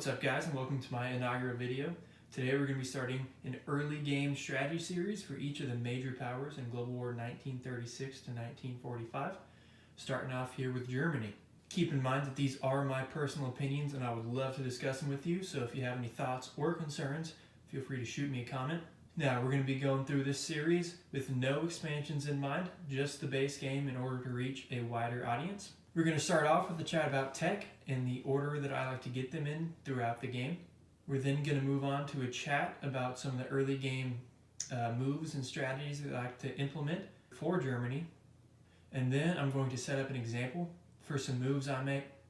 What's up guys, and welcome to my inaugural video. Today we're going to be starting an early game strategy series for each of the major powers in Global War 1936 to 1945, starting off here with Germany. Keep in mind that these are my personal opinions and I would love to discuss them with you, so if you have any thoughts or concerns, feel free to shoot me a comment. Now we're going to be going through this series with no expansions in mind, just the base game in order to reach a wider audience. We're going to start off with a chat about tech in the order that I like to get them in throughout the game. We're then going to move on to a chat about some of the early game moves and strategies that I like to implement for Germany. And then I'm going to set up an example for some moves I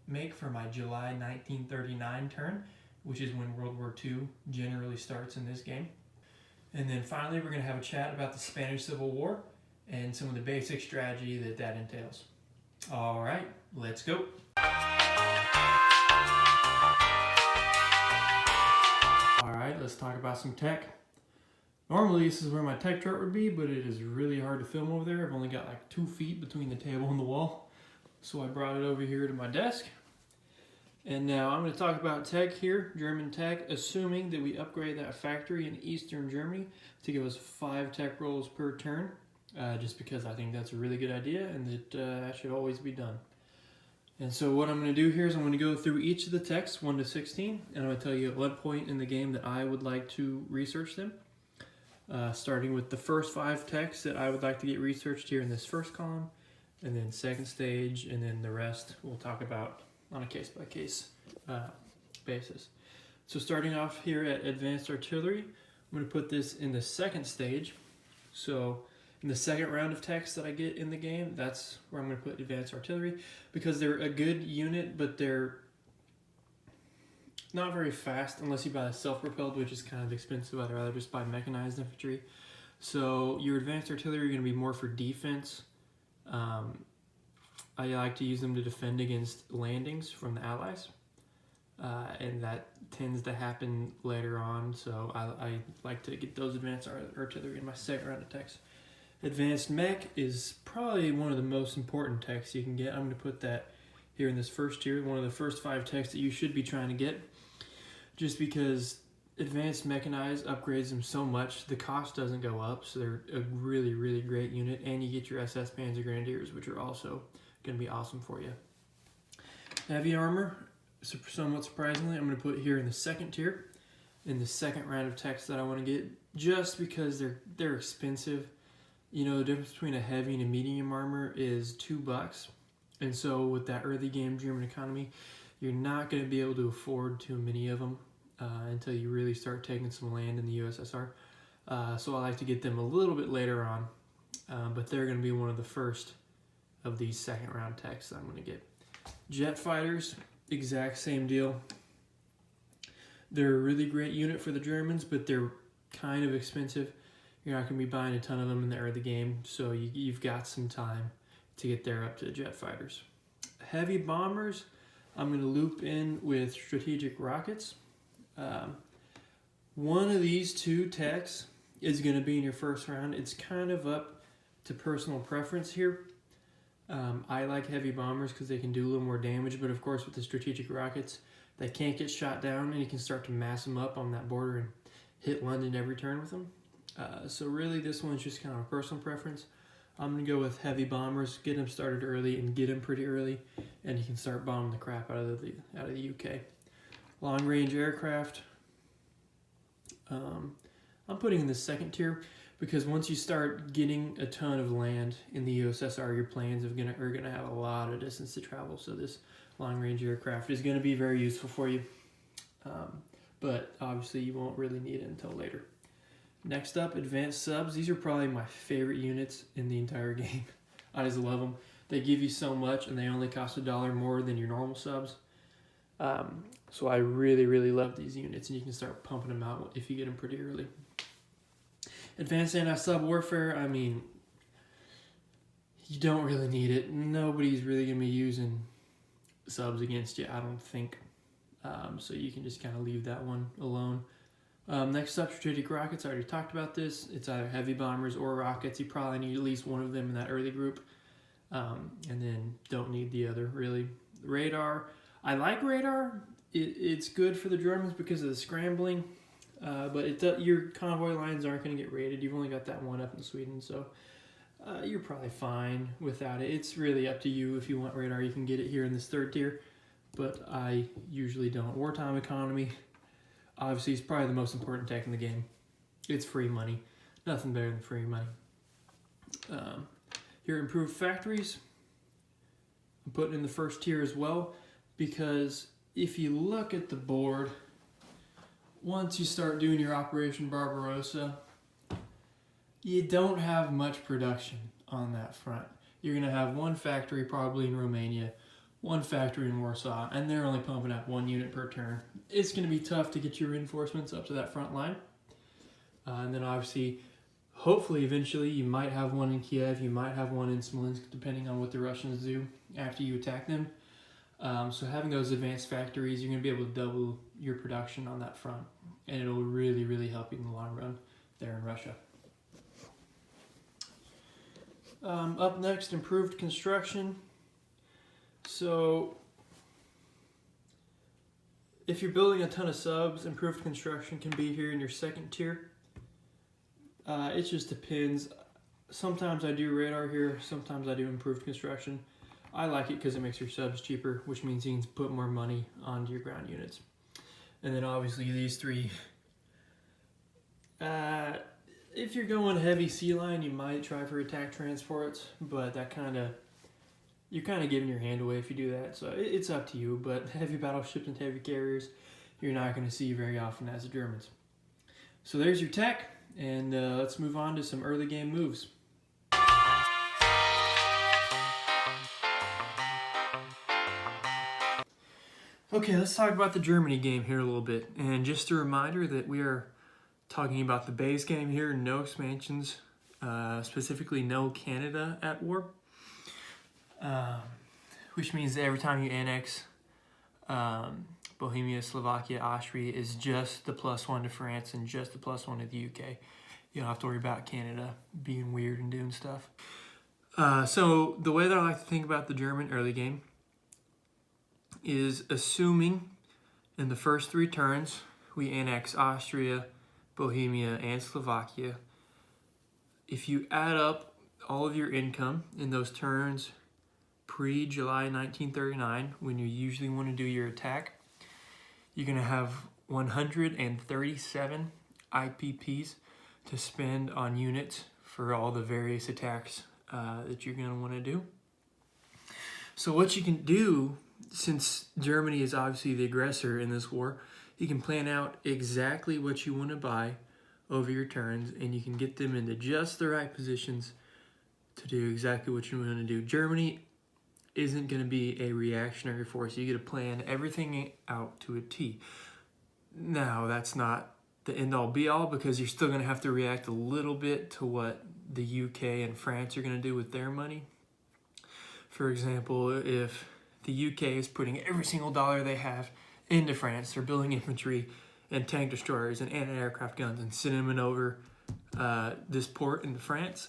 make for my July 1939 turn, which is when World War II generally starts in this game. And then finally we're going to have a chat about the Spanish Civil War and some of the basic strategy that entails. All right, let's go. All right, let's talk about some tech. Normally this is where my tech chart would be, but it is really hard to film over there. I've only got like 2 feet between the table and the wall. So I brought it over here to my desk. And now I'm going to talk about tech here, German tech, assuming that we upgrade that factory in Eastern Germany to give us 5 tech rolls per turn. Just because I think that's a really good idea and that should always be done. And so what I'm going to do here is I'm going to go through each of the techs 1 to 16, and I'm going to tell you at what point in the game that I would like to research them. Starting with the first 5 techs that I would like to get researched here in this first column, and then second stage, and then the rest we'll talk about on a case-by-case basis. So starting off here at Advanced Artillery, I'm going to put this in the second stage. So in the second round of techs that I get in the game, that's where I'm going to put Advanced Artillery, because they're a good unit, but they're not very fast unless you buy self-propelled, which is kind of expensive. I'd rather just buy mechanized infantry. So your Advanced Artillery are going to be more for defense. I like to use them to defend against landings from the Allies, and that tends to happen later on, so I like to get those Advanced Artillery in my second round of techs. Advanced Mech is probably one of the most important techs you can get. I'm going to put that here in this first tier, one of the first 5 techs that you should be trying to get, just because Advanced Mechanized upgrades them so much, the cost doesn't go up, so they're a really, really great unit, and you get your SS Panzer Grenadiers, which are also going to be awesome for you. Heavy armor, somewhat surprisingly, I'm going to put here in the second tier, in the second round of techs that I want to get, just because they're expensive. You know, the difference between a heavy and a medium armor is $2, and so with that early game German economy, you're not going to be able to afford too many of them until you really start taking some land in the USSR. So I like to get them a little bit later on, but they're going to be one of the first of these second round techs that I'm going to get. Jet fighters, exact same deal. They're a really great unit for the Germans, but they're kind of expensive. You're not going to be buying a ton of them in the early game, so you've got some time to get there up to the jet fighters. Heavy bombers, I'm going to loop in with strategic rockets. One of these 2 techs is going to be in your first round. It's kind of up to personal preference here. I like heavy bombers because they can do a little more damage, but of course with the strategic rockets, they can't get shot down and you can start to mass them up on that border and hit London every turn with them. So really this one's just kind of a personal preference. I'm going to go with heavy bombers, get them started early and get them pretty early, and you can start bombing the crap out of the UK. Long range aircraft, I'm putting in the second tier, because once you start getting a ton of land in the USSR, your planes are gonna have a lot of distance to travel. So this long-range aircraft is going to be very useful for you, but obviously you won't really need it until later. Next up, advanced subs. These are probably my favorite units in the entire game. I just love them. They give you so much, and they only cost $1 more than your normal subs. So I really, really love these units, and you can start pumping them out if you get them pretty early. Advanced anti-sub warfare, I mean, you don't really need it. Nobody's really going to be using subs against you, I don't think. So you can just kind of leave that one alone. Next up, strategic rockets. I already talked about this. It's either heavy bombers or rockets. You probably need at least one of them in that early group. And then don't need the other, really. Radar. I like radar it's good for the Germans because of the scrambling, but your convoy lines aren't going to get raided. You've only got that one up in Sweden, so you're probably fine without it. It's really up to you. If you want radar, you can get it here in this 3rd tier, but I usually don't. Wartime economy, obviously, is probably the most important tech in the game. It's free money. Nothing better than free money. Your improved factories, I'm putting in the 1st tier as well, because if you look at the board, once you start doing your Operation Barbarossa, you don't have much production on that front. You're going to have one factory probably in Romania, one factory in Warsaw, and they're only pumping out 1 unit per turn. It's going to be tough to get your reinforcements up to that front line. And then obviously, hopefully eventually you might have one in Kiev, you might have one in Smolensk, depending on what the Russians do after you attack them. So having those advanced factories, you're going to be able to double your production on that front. And it'll really, really help you in the long run there in Russia. Up next, improved construction. So if you're building a ton of subs, improved construction can be here in your 2nd tier. It just depends. Sometimes I do radar here, sometimes I do improved construction. I like it because it makes your subs cheaper, which means you can put more money onto your ground units. And then obviously these 3. If you're going heavy sea line, you might try for attack transports, but you're kind of giving your hand away if you do that. So it's up to you, but heavy battleships and heavy carriers, you're not going to see very often as the Germans. So there's your tech, and let's move on to some early game moves. Okay, let's talk about the Germany game here a little bit. And just a reminder that we are talking about the base game here, no expansions, specifically no Canada at war. Which means that every time you annex Bohemia, Slovakia, Austria is just the +1 to France and just the +1 to the UK. You don't have to worry about Canada being weird and doing stuff. So the way that I like to think about the German early game is assuming in the first 3 turns we annex Austria, Bohemia, and Slovakia. If you add up all of your income in those turns pre-July 1939, when you usually want to do your attack, you're going to have 137 IPPs to spend on units for all the various attacks that you're going to want to do. So what you can do, since Germany is obviously the aggressor in this war, you can plan out exactly what you want to buy over your turns, and you can get them into just the right positions to do exactly what you want to do. Germany isn't going to be a reactionary force. You get to plan everything out to a T. Now, that's not the end-all be-all, because you're still going to have to react a little bit to what the UK and France are going to do with their money. For example, if the UK is putting every single dollar they have into France, they're building infantry and tank destroyers and anti-aircraft guns and sending them over this port into France,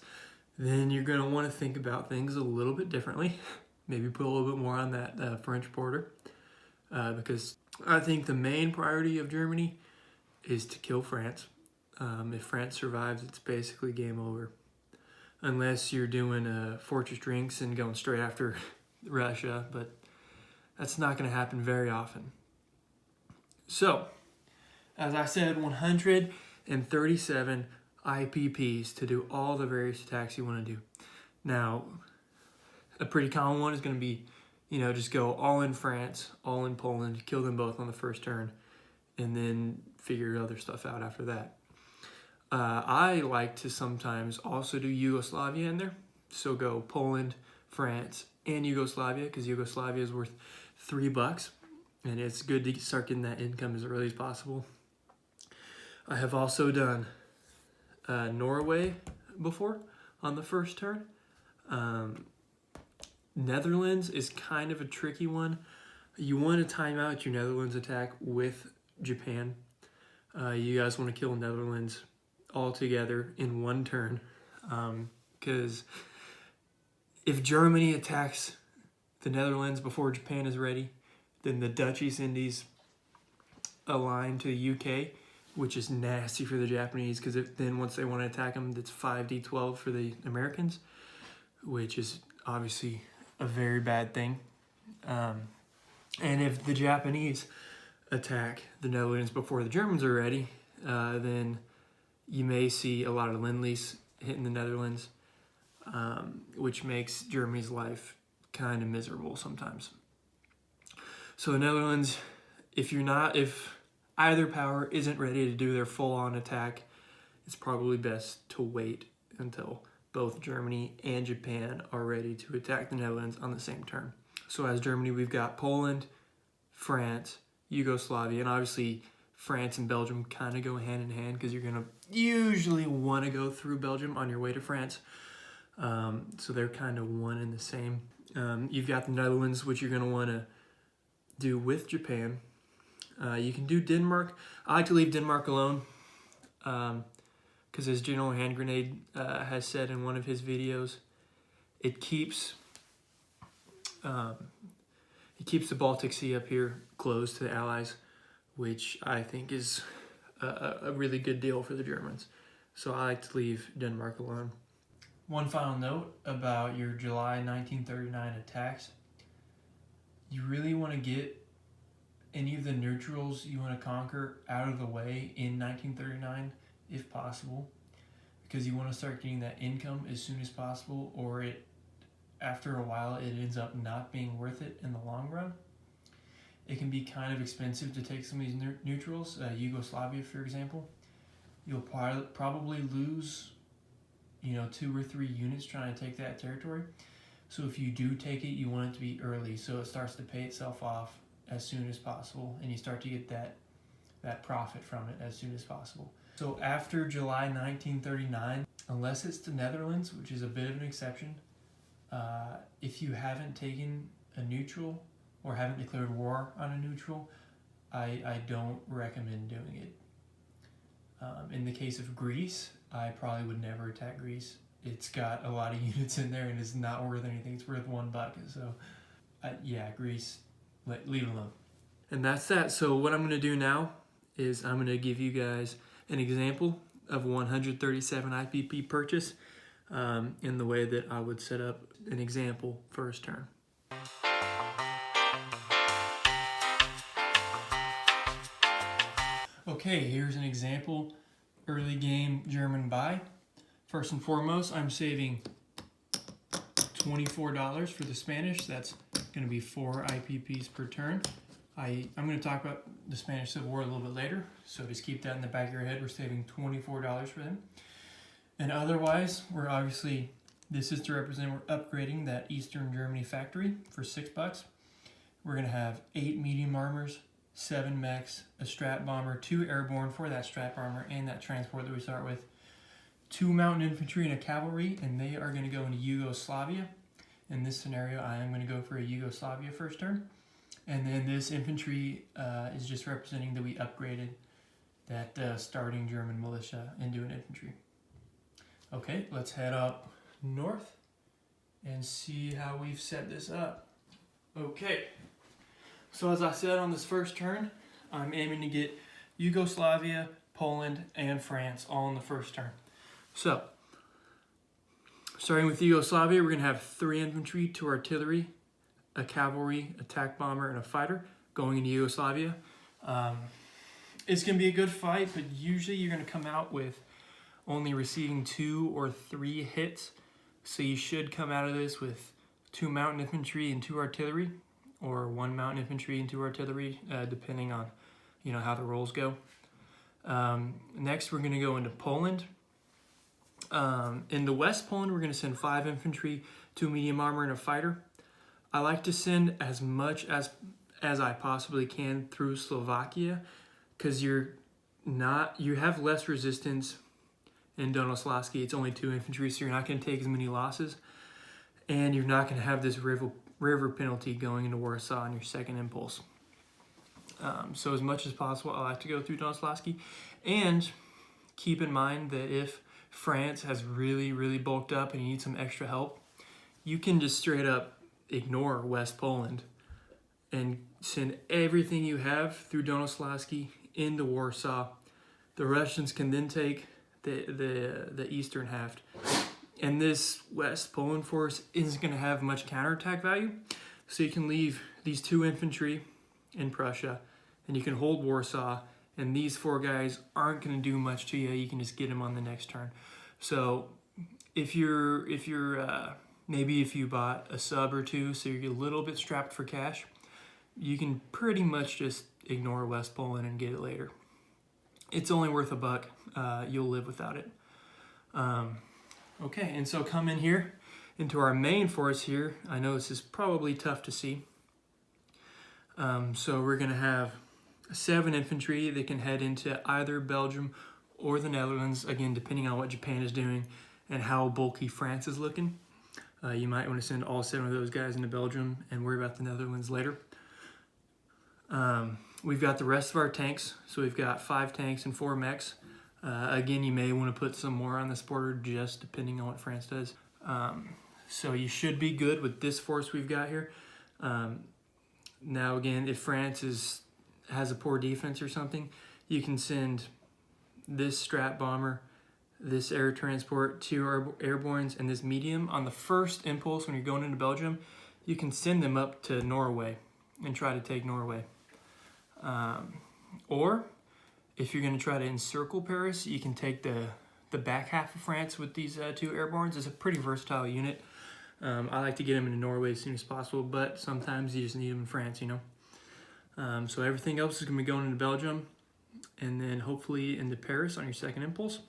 then you're going to want to think about things a little bit differently. Maybe put a little bit more on that French border, because I think the main priority of Germany is to kill France. If France survives, it's basically game over. Unless you're doing fortress drinks and going straight after Russia, but that's not going to happen very often. So, as I said, 137 IPPs to do all the various attacks you want to do. Now, a pretty common one is going to be, just go all in France, all in Poland, kill them both on the first turn, and then figure other stuff out after that. I like to sometimes also do Yugoslavia in there. So go Poland, France, and Yugoslavia, because Yugoslavia is worth $3, and it's good to start getting that income as early as possible. I have also done Norway before on the first turn. Netherlands is kind of a tricky one. You want to time out your Netherlands attack with Japan. You guys want to kill Netherlands all together in one turn, because if Germany attacks the Netherlands before Japan is ready, then the Dutch East Indies a line to the UK, which is nasty for the Japanese, because then once they want to attack them, it's 5d12 for the Americans, which is obviously a very bad thing. And if the Japanese attack the Netherlands before the Germans are ready, then you may see a lot of Lend-Lease hitting the Netherlands, which makes Germany's life kind of miserable sometimes. So the Netherlands, if either power isn't ready to do their full-on attack, it's probably best to wait until both Germany and Japan are ready to attack the Netherlands on the same turn. So as Germany, we've got Poland, France, Yugoslavia, and obviously France and Belgium kind of go hand in hand, because you're going to usually want to go through Belgium on your way to France. So they're kind of one and the same. You've got the Netherlands, which you're going to want to do with Japan. You can do Denmark. I like to leave Denmark alone, because as General Hand Grenade has said in one of his videos, it keeps the Baltic Sea up here closed to the Allies, which I think is a really good deal for the Germans. So I like to leave Denmark alone. One final note about your July 1939 attacks. You really want to get any of the neutrals you want to conquer out of the way in 1939, if possible, because you want to start getting that income as soon as possible, or after a while it ends up not being worth it in the long run. It can be kind of expensive to take some of these neutrals. Yugoslavia, for example, you'll probably lose 2 or 3 units trying to take that territory. So if you do take it, you want it to be early, so it starts to pay itself off as soon as possible, and you start to get that profit from it as soon as possible. So after July 1939, unless it's the Netherlands, which is a bit of an exception, if you haven't taken a neutral or haven't declared war on a neutral, I don't recommend doing it. In the case of Greece, I probably would never attack Greece. It's got a lot of units in there and it's not worth anything. It's worth $1. So yeah, Greece, leave it alone. And that's that. So what I'm going to do now is I'm going to give you guys an example of 137 IPP purchase in the way that I would set up an example first turn. Okay, here's an example early game German buy. First and foremost, I'm saving $24 for the Spanish. That's going to be 4 IPPs per turn. I'm going to talk about the Spanish Civil War a little bit later, so just keep that in the back of your head. We're saving $24 for them. And otherwise, this is to represent we're upgrading that Eastern Germany factory for $6. We're going to have 8 medium armors, 7 mechs, a strat bomber, 2 airborne for that strat bomber and that transport that we start with, 2 mountain infantry and a cavalry, and they are going to go into Yugoslavia. In this scenario, I am going to go for a Yugoslavia first turn. And then this infantry is just representing that we upgraded that starting German militia into an infantry. Okay, let's head up north and see how we've set this up. Okay, so as I said on this first turn, I'm aiming to get Yugoslavia, Poland, and France all in the first turn. So, starting with Yugoslavia, we're going to have 3 infantry, 2 artillery, a cavalry, attack bomber, and a fighter going into Yugoslavia. It's going to be a good fight, but usually you're going to come out with only receiving 2 or 3 hits. So you should come out of this with 2 mountain infantry and 2 artillery, or 1 mountain infantry and 2 artillery, depending on how the rolls go. Next, we're going to go into Poland. In the West Poland, we're going to send 5 infantry, 2 medium armor, and a fighter. I like to send as much as I possibly can through Slovakia, because you have less resistance in Donoslavsky. It's only 2 infantry, so you're not going to take as many losses, and you're not going to have this river penalty going into Warsaw on your second impulse. So as much as possible, I like to go through Donoslavsky, and keep in mind that if France has really, really bulked up and you need some extra help, you can just straight up ignore West Poland and send everything you have through Donoslawski into Warsaw. The Russians can then take the eastern half. And this West Poland force isn't going to have much counterattack value. So you can leave these 2 infantry in Prussia, and you can hold Warsaw, and these 4 guys aren't going to do much to you. You can just get them on the next turn. So if you're maybe if you bought a sub or 2, so you're a little bit strapped for cash, you can pretty much just ignore West Poland and get it later. It's only worth $1. You'll live without it. Okay, and so come in here into our main force here. I know this is probably tough to see. So we're going to have 7 infantry that can head into either Belgium or the Netherlands, again, depending on what Japan is doing and how bulky France is looking. You might want to send all 7 of those guys into Belgium and worry about the Netherlands later. We've got the rest of our tanks. So we've got 5 tanks and 4 mechs. Again, you may want to put some more on this border, just depending on what France does. So you should be good with this force we've got here. Now again, if France has a poor defense or something, you can send this Strat bomber, this air transport, 2 airbornes, and this medium on the first impulse when you're going into Belgium. You can send them up to Norway and try to take Norway. Or if you're going to try to encircle Paris, you can take the back half of France with these 2 airbornes. It's a pretty versatile unit. I like to get them into Norway as soon as possible, but sometimes you just need them in France, you know. So everything else is going to be going into Belgium, and then hopefully into Paris on your second impulse.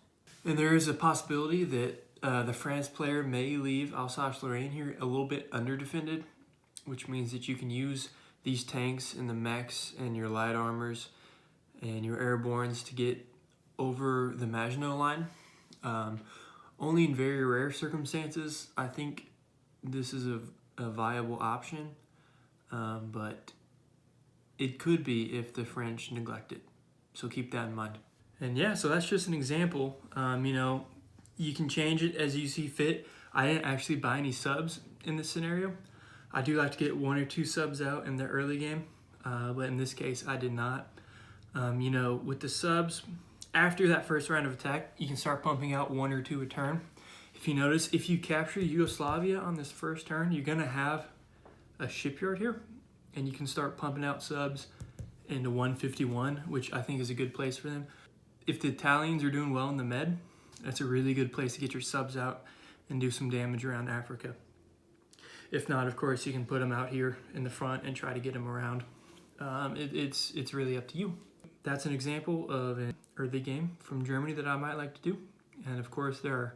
And there is a possibility that the France player may leave Alsace-Lorraine here a little bit under-defended, which means that you can use these tanks and the mechs and your light armors and your airbornes to get over the Maginot Line. Only in very rare circumstances, I think this is a viable option, but it could be if the French neglect it. So keep that in mind. And yeah, so that's just an example. You know, you can change it as you see fit. I didn't actually buy any subs in this scenario. I do like to get 1 or 2 subs out in the early game, but in this case, I did not. You know, with the subs, after that first round of attack, you can start pumping out 1 or 2 a turn. If you notice, if you capture Yugoslavia on this first turn, you're going to have a shipyard here, and you can start pumping out subs into 151, which I think is a good place for them. If the Italians are doing well in the Med, that's a really good place to get your subs out and do some damage around Africa. If not, of course, you can put them out here in the front and try to get them around. It's really up to you. That's an example of an early game from Germany that I might like to do. And of course, there are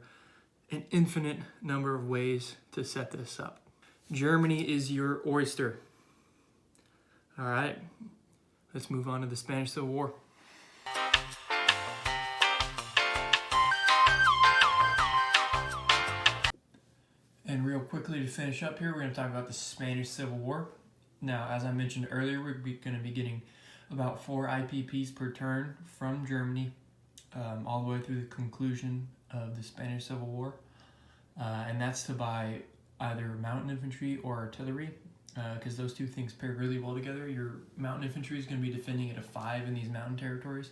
an infinite number of ways to set this up. Germany is your oyster. All right, let's move on to the Spanish Civil War. And real quickly to finish up here, we're going to talk about the Spanish Civil War. Now, as I mentioned earlier, we're going to be getting about 4 IPPs per turn from Germany all the way through the conclusion of the Spanish Civil War. And that's to buy either mountain infantry or artillery, because those 2 things pair really well together. Your mountain infantry is going to be defending at a 5 in these mountain territories,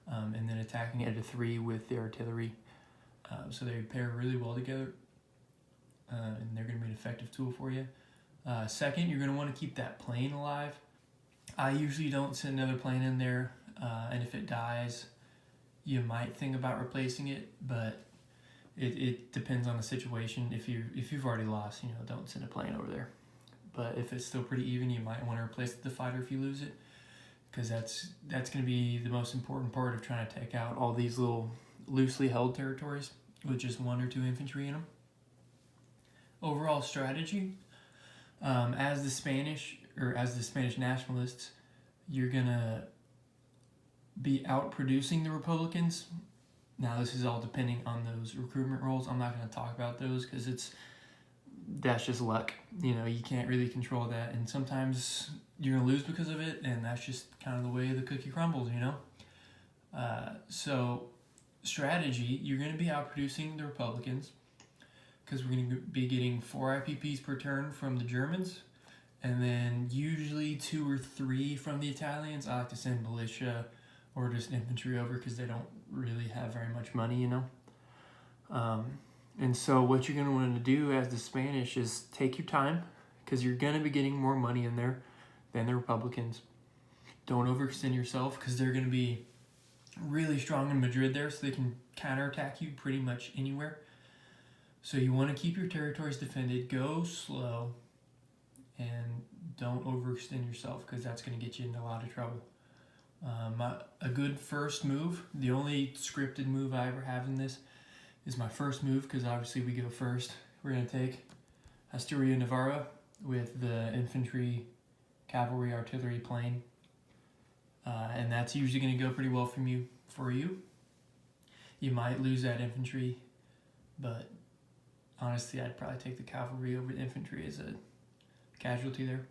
and then attacking at a 3 with the artillery. So they pair really well together, and they're going to be an effective tool for you. Second, you're going to want to keep that plane alive. I usually don't send another plane in there, and if it dies, you might think about replacing it, but it depends on the situation. If you've already lost, you know, don't send a plane over there. But if it's still pretty even, you might want to replace the fighter if you lose it, because that's going to be the most important part of trying to take out all these little loosely held territories with just 1 or 2 infantry in them. Overall strategy, as the Spanish nationalists, you're gonna be out producing the Republicans. Now this is all depending on those recruitment roles. I'm not going to talk about those because that's just luck. You know, you can't really control that, and sometimes you're gonna lose because of it, and that's just kind of the way the cookie crumbles, you know. So strategy, you're going to be out producing the Republicans, because we're going to be getting 4 IPPs per turn from the Germans, and then usually 2 or 3 from the Italians. I like to send militia or just infantry over because they don't really have very much money, you know. And so what you're going to want to do as the Spanish is take your time, because you're going to be getting more money in there than the Republicans. Don't overextend yourself, because they're going to be really strong in Madrid there, so they can counterattack you pretty much anywhere. So you want to keep your territories defended, go slow, and don't overextend yourself, because that's going to get you into a lot of trouble. A good first move, the only scripted move I ever have in this, is my first move, because obviously we go first. We're going to take Asturias Navarra with the infantry, cavalry, artillery plane. And that's usually going to go pretty well for you. You might lose that infantry, but honestly, I'd probably take the cavalry over the infantry as a casualty there.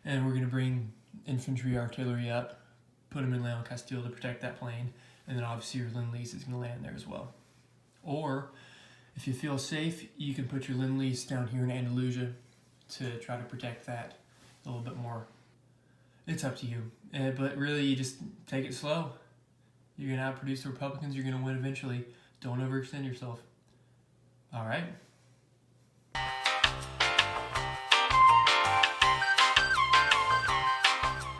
And we're going to bring infantry, artillery up, put them in Leon Castile to protect that plane, and then obviously your Lend-Lease is going to land there as well. Or, if you feel safe, you can put your Lend-Lease down here in Andalusia to try to protect that a little bit more. It's up to you. But really, you just take it slow. You're going to outproduce the Republicans. You're going to win eventually. Don't overextend yourself. All right?